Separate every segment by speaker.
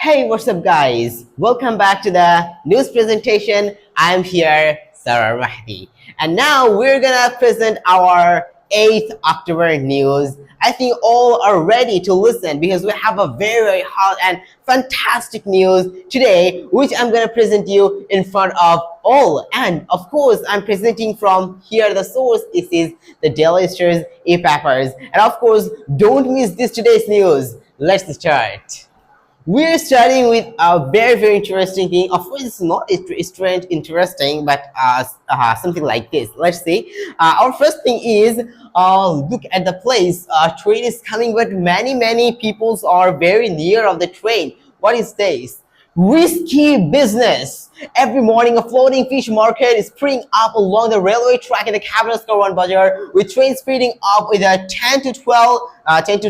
Speaker 1: Hey, what's up, guys? Welcome back to the news presentation. I'm here, Saroar Mahdi, and now we're gonna present our 8th October news. I think all are ready to listen because we have a very hot and fantastic news today, which I'm gonna present you in front of all. And of course, I'm presenting from here. The source is the Daily Star's e-papers, and of course, don't miss this today's news. Let's start. We're starting with a very interesting thing. Of course, it's not interesting, but something like this. Let's see. Our first thing is look at the place. Train is coming, but many peoples are very near of the train. What is this? Risky business. Every morning, a floating fish market is springing up along the railway track in the capital Saroar Mahdi, with trains speeding up with a 10 to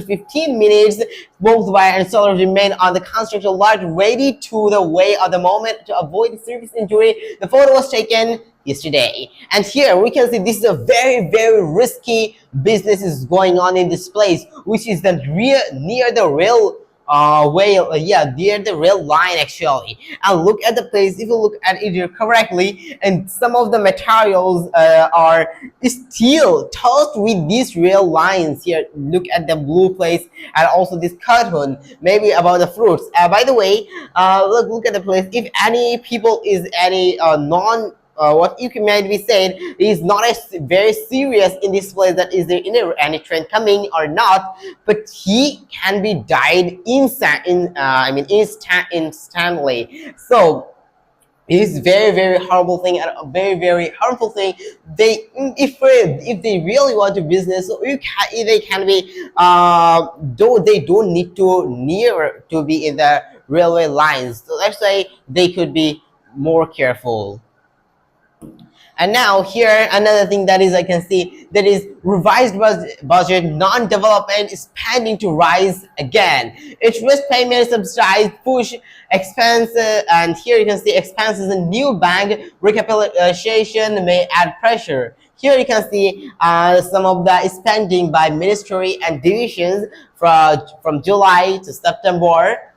Speaker 1: 15 minutes. Both wire and solar remain on the construction lot, ready to the way of the moment to avoid serious injury. The photo was taken yesterday, and here we can see this is a very risky business is going on in this place, which is the near the rail near the rail line actually. And look at the place. If you look at it here correctly, and some of the materials are still touched with these rail lines here. Look at the blue place, and also this cartoon maybe about the fruits. By the way, look at the place. If any people is any non what you can maybe say is not as very serious in this place, that is there any train coming or not, but he can be died instantly. So it is very horrible thing and a very harmful thing. If they really want to business, they can be though they don't need to near to be in the railway lines. So let's say they could be more careful. And now here another thing that is I can see that is revised budget non-development spending to rise again. Interest payments subsidized push expenses, and here you can see expenses in new bank recapitalization may add pressure. Here you can see some of the spending by ministry and divisions from July to September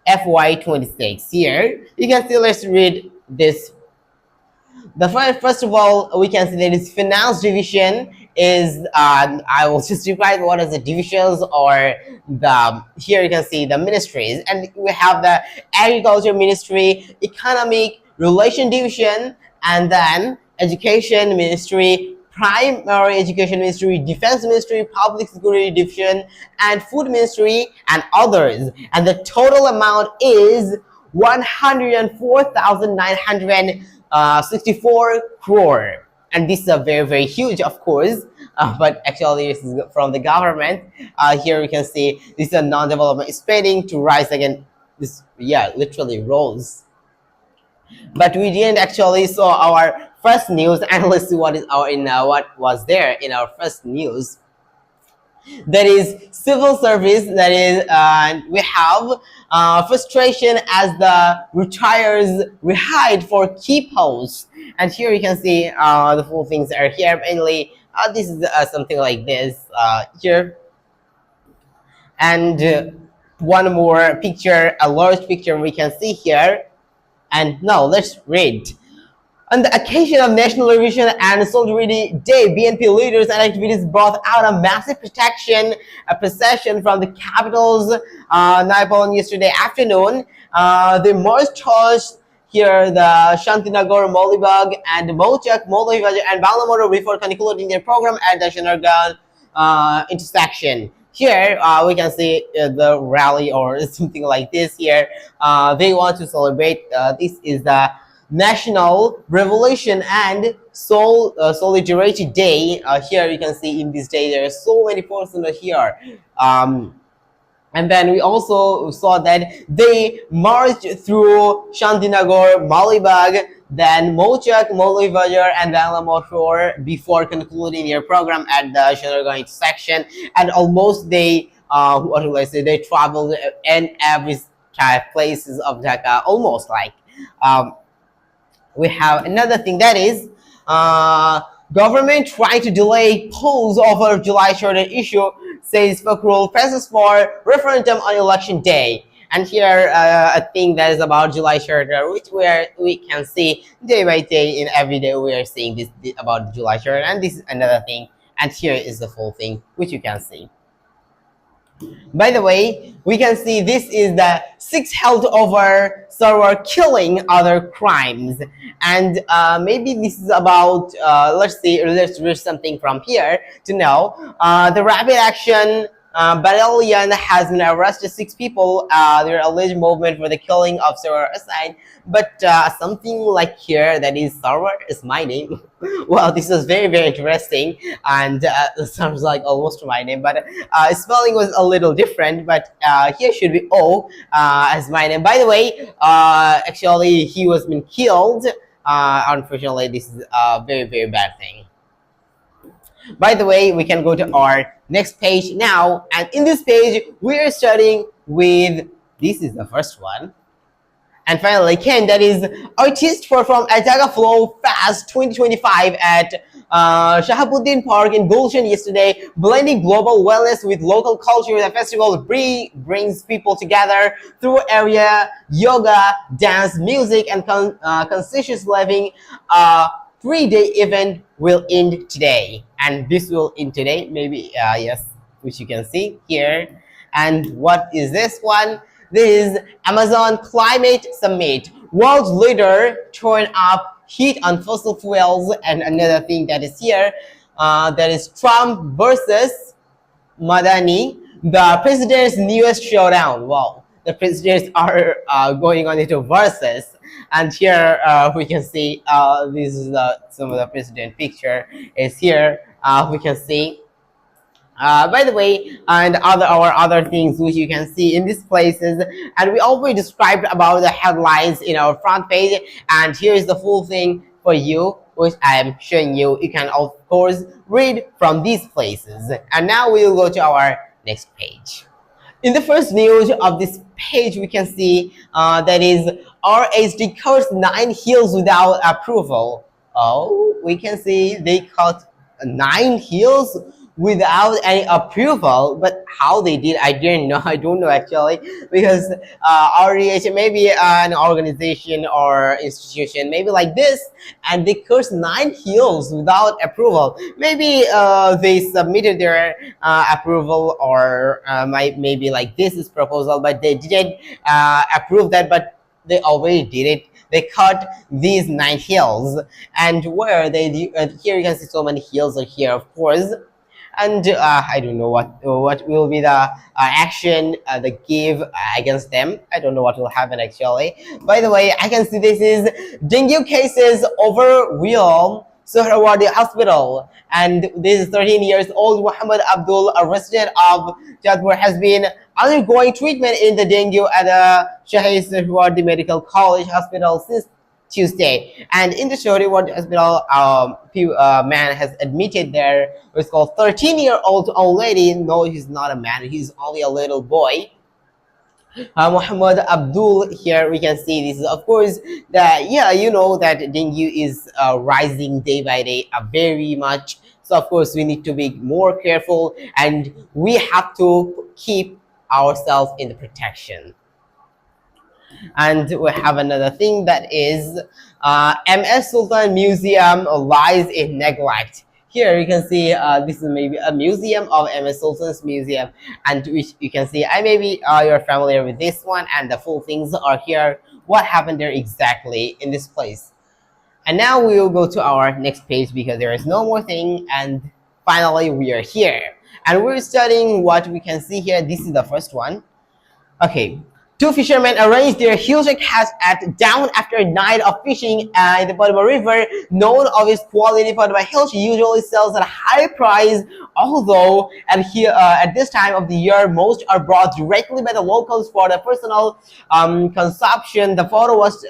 Speaker 1: FY26. Here you can see, let's read this. The first of all, we can see that its finance division is I will just describe what is the divisions, or the here you can see the ministries, and we have the agriculture ministry, economic relation division, and then education ministry, primary education ministry, defense ministry, public security division, and food ministry, and others. And the total amount is 104,964 crore, and this is a very huge, of course, but actually this is from the government. Here we can see this is a non-development spending to rise again. This literally rose, but we didn't actually saw our first news, and let's see what is what was there in our first news. That is civil service. That is we have frustration as the retires rehide for key posts, and here you can see the full things are here. Mainly this is something like this here, and one more picture, a large picture we can see here. And now let's read. On the occasion of National Liberation and Solidarity Day, BNP leaders and activists brought out a massive procession from the capital's Nepal yesterday afternoon. They marched towards here the Shantinagar, Molibag, and Mochak, Molivaj, and Balamotor before concluding their program at the Shanargan intersection. Here we can see the rally or something like this. Here they want to celebrate. This is the National Revolution and Solidarity Day. Here you can see in this day there are so many persons here. And then we also saw that they marched through Shantinagar, Malibag, then Mochak, Molivajar, and Balamotor before concluding their program at the Shanargan intersection. And almost they what do I say? They traveled in every places of Dhaka, almost like. We have another thing that is government trying to delay polls over July shortage issue, says Fakrul presses for referendum on election day. And here a thing that is about July Charter, which we can see day by day. In every day we are seeing this about July Charter, and this is another thing. And here is the full thing, which you can see. By the way, we can see this is the 6 held over Saroar killing other crimes, and maybe this is about let's see, let's read something from here to know. The rapid action battalion has been arrested 6 people. Their alleged movement for the killing of Saroar aside, but something like here that is Saroar is my name. Well, this is very interesting, and sounds like almost my name, but spelling was a little different. But here should be O as my name. By the way, actually he was been killed. Unfortunately, this is a very bad thing. By the way, we can go to our next page now, and in this page we are starting with, this is the first one. And finally, Ken, that is artists perform Ataga Flow Fast 2025 at Shahabuddin Park in Gulshan yesterday, blending global wellness with local culture. The festival brings people together through area, yoga, dance, music, and conscious living. 3-day event will end today, and this will end today, maybe, yes, which you can see here. And what is this one? This is Amazon Climate Summit. World leader turn up heat on fossil fuels. And another thing that is here, that is Trump versus Madani, the president's newest showdown. Wow, the presidents are going on into versus. And here we can see this is some of the president picture is here. We can see. By the way, and our other things which you can see in these places, and we already described about the headlines in our front page, and here is the full thing for you, which I am showing you. You can of course read from these places. And now we will go to our next page. In the first news of this page, we can see that is RHD cuts 9 hills without approval. Oh, we can see they cut 9 hills without any approval, but how they did, I didn't know. I don't know actually, because RDH maybe an organization or institution maybe like this, and they cursed 9 hills without approval. Maybe they submitted their approval, or maybe like this is proposal, but they didn't approve that, but they already did it. They cut these 9 hills, and where they here you can see so many hills are here, of course. And I don't know what will be the action the give against them. I don't know what will happen actually. By the way, I can see this is dengue cases overwhelm Saroar Hospital, and this 13 years old Muhammad Abdul, a resident of Jadpur, has been undergoing treatment in the dengue at the Shahid Saroar Medical College Hospital since Tuesday. And in the Saroar Hospital, man has admitted there. It's called 13-year-old old lady. No, he's not a man. He's only a little boy. Muhammad Abdul, here we can see this is of course that, yeah, you know that dengue is rising day by day very much. So of course we need to be more careful, and we have to keep ourselves in the protection. And we have another thing that is MS Sultan Museum lies in neglect. Here you can see this is maybe a museum of MS Sultan's museum, and which you can see maybe you're familiar with this one, and the full things are here. What happened there exactly in this place? And now we will go to our next page because there is no more thing, and finally we are here. And we're studying what we can see here. This is the first one. Okay. 2 fishermen arranged their huge catch at down after a night of fishing in the Padma River. Known of its quality, Padma Hills usually sells at a high price, although at this time of the year, most are brought directly by the locals for the personal consumption. The photo was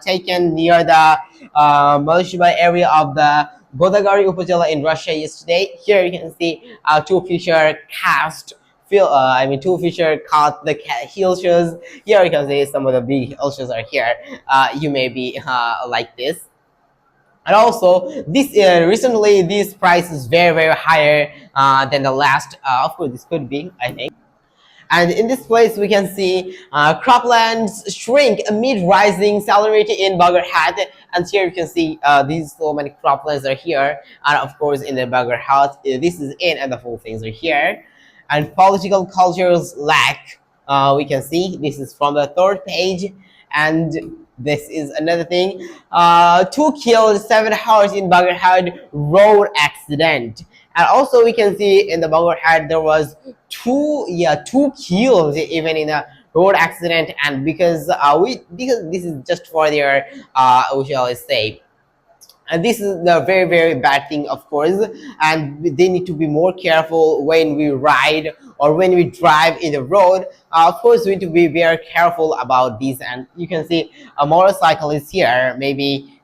Speaker 1: taken near the Malishba area of the Godavari Upazila in Russia yesterday. Here you can see 2 fisher cast. 2 fisher caught the hills. Here you can see some of the big hills are here. You may be like this. And also, this recently this price is very higher than the last. Of course, this could be, I think. And in this place, we can see croplands shrink amid rising salinity in Bagarhat. And here you can see these so many croplands are here. And of course, in the Bagarhat, this is in, and the full things are here. And political cultures lack. We can see this is from the third page. And this is another thing. 2 killed, 7 hours in Bagarhat road accident. And also we can see in the Bagarhat there was two kills even in a road accident. And because because this is just for their we shall say, and this is the very bad thing, of course, and they need to be more careful when we ride or when we drive in the road. Of course, we need to be very careful about this. And you can see a motorcyclist here, maybe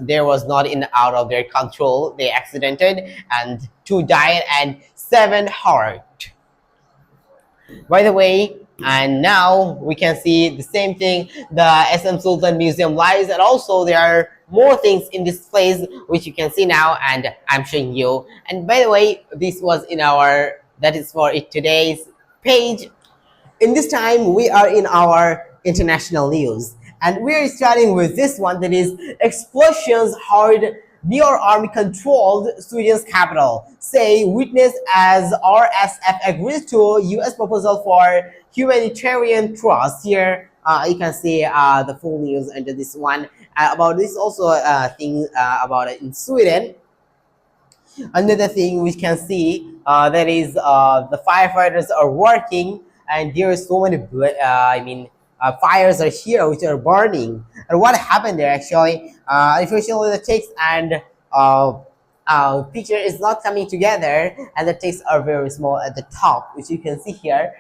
Speaker 1: there was not in out of their control, they accidented, and 2 died and 7 hurt, by the way. And now we can see the same thing, the SM Sultan Museum lies, and also there are more things in this place which you can see now, and I'm showing you. And by the way, this was in our, that is for it today's page. In this time, we are in our international news, and we're starting with this one, that is explosions heard near army-controlled Sweden's capital. Say witness as RSF agrees to U.S. proposal for humanitarian trust. Here you can see the full news under this one. About this also thing about it in Sweden. Another thing we can see that is the firefighters are working, and there is so many fires are here which are burning. And what happened there actually, unfortunately the text and picture is not coming together, and the text are very small at the top, which you can see here.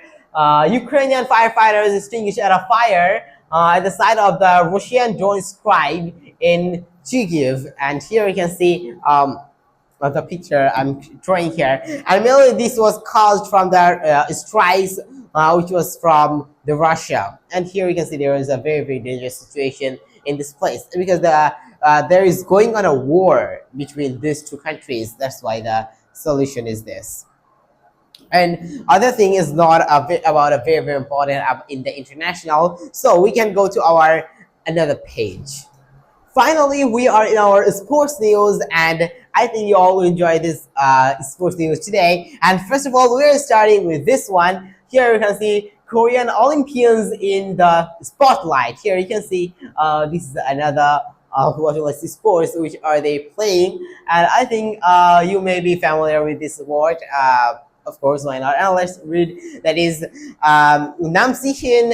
Speaker 1: Ukrainian firefighters extinguished a fire at the site of the Russian drone strike in Kyiv. And here you can see the picture I'm drawing here. And mainly this was caused from the strikes which was from the Russia. And here you can see there is a very dangerous situation in this place, because there is going on a war between these two countries. That's why the solution is this. And other thing is not about a very important in the international, so we can go to our another page. Finally, we are in our sports news, and I think you all will enjoy this sports news today. And first of all, we're starting with this one. Here you can see Korean Olympians in the spotlight. Here you can see this is another what was the sports which are they playing, and I think you may be familiar with this sport. Of course, why not? And let's read. That is, Nam Si-hyun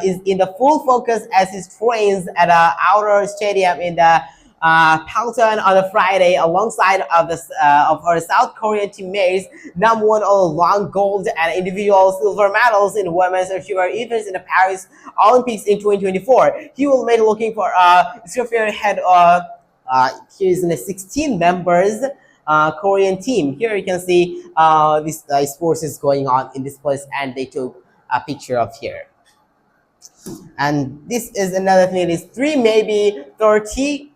Speaker 1: is in the full focus as he trains at an outdoor stadium in the Pyeongchang on a Friday, alongside of her South Korean teammates. Nam won all long gold and individual silver medals in women's and sugar events in the Paris Olympics in 2024. He will be looking for a head. Here's in the 16 members. Korean team. Here you can see this sports is going on in this place, and they took a picture of here. And this is another thing. It is 3 maybe 30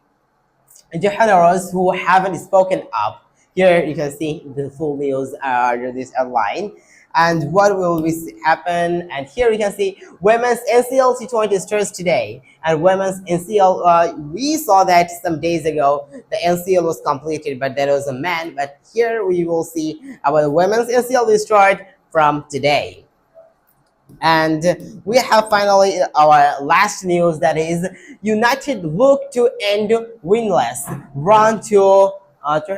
Speaker 1: generals who haven't spoken up. Here you can see the full news under this outline. And what will happen? And here you can see women's NCL T20 starts today. And women's NCL, we saw that some days ago. The NCL was completed, but there was a man. But here we will see about the women's NCL will start from today. And we have finally our last news, that is United look to end winless run to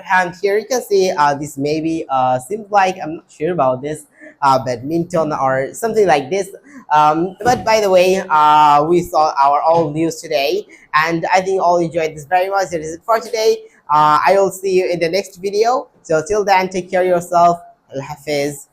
Speaker 1: hand. Here you can see this maybe seems like, I'm not sure about this, badminton or something like this, but by the way, we saw our own news today, and I think you all enjoyed this very much. That is it for today. I will see you in the next video. So till then, take care of yourself. Allah Hafiz.